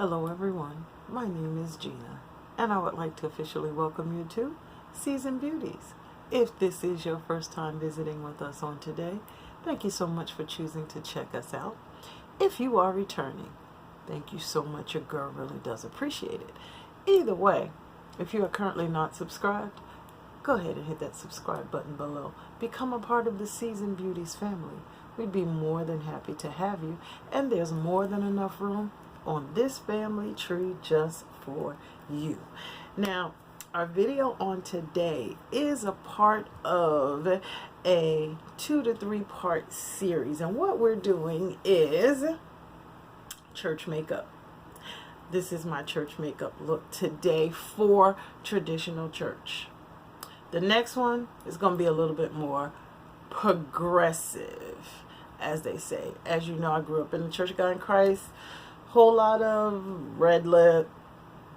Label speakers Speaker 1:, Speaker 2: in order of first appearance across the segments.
Speaker 1: Hello everyone, my name is Gina, and I would like to officially welcome you to Seasoned Beauties. If this is your first time visiting with us on today, thank you so much for choosing to check us out. If you are returning, thank you so much, your girl really does appreciate it. Either way, if you are currently not subscribed, go ahead and hit that subscribe button below. Become a part of the Seasoned Beauties family. We'd be more than happy to have you, and there's more than enough room on this family tree just for you. Now, our video on today is a part of a 2 to 3 part series, and what we're doing is church makeup. This is my church makeup look today for traditional church. The next one is going to be a little bit more progressive, as they say. As you know, I grew up in the Church of God in Christ. Whole lot of red lip,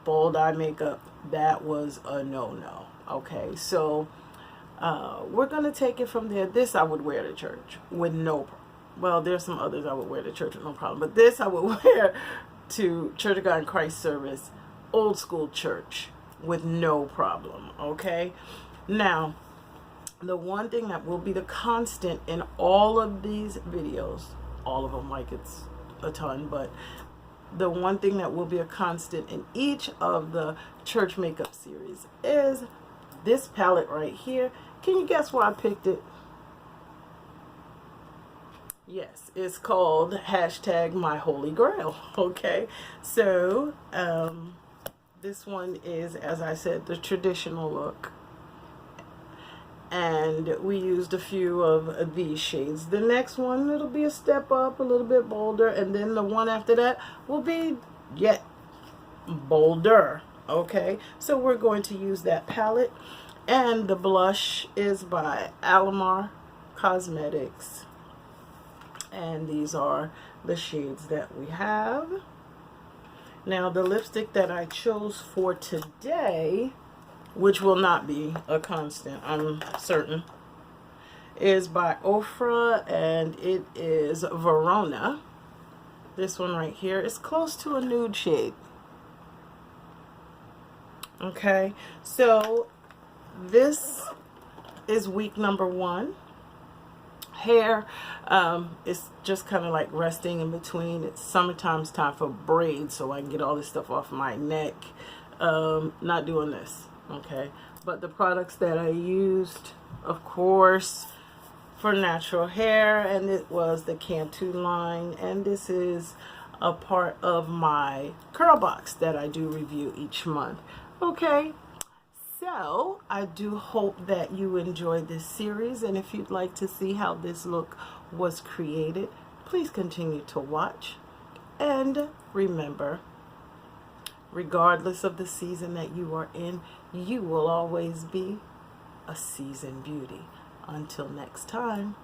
Speaker 1: bold eye makeup. That was a no-no. Okay, so we're going to take it from there. This I would wear to church with no problem. Well, there's some others I would wear to church with no problem, but this I would wear to Church of God in Christ service, old school church, with no problem. Okay, now the one thing that will be the constant in all of these videos, all of them, like it's a ton, but the one thing that will be a constant in each of the church makeup series is this palette right here. Can you guess why I picked it? Yes, it's called #MyHolyGrail. Okay, so this one is, as I said, the traditional look, and we used a few of these shades. The next one, it'll be a step up, a little bit bolder, and then the one after that will be yet bolder. Okay, so we're going to use that palette, and the blush is by Alamar Cosmetics, and these are the shades that we have. Now the lipstick that I chose for today, which will not be a constant, I'm certain, is by Ofra, and it is Verona. This one right here is close to a nude shade. Okay, so this is week number 1. Hair is just kind of like resting in between. It's summertime's time for braids, so I can get all this stuff off my neck. Not doing this. Okay, but the products that I used, of course, for natural hair, and it was the Cantu line, and this is a part of my curl box that I do review each month. Okay, so I do hope that you enjoyed this series, and if you'd like to see how this look was created, please continue to watch. And remember, regardless of the season that you are in, you will always be a seasoned beauty. Until next time.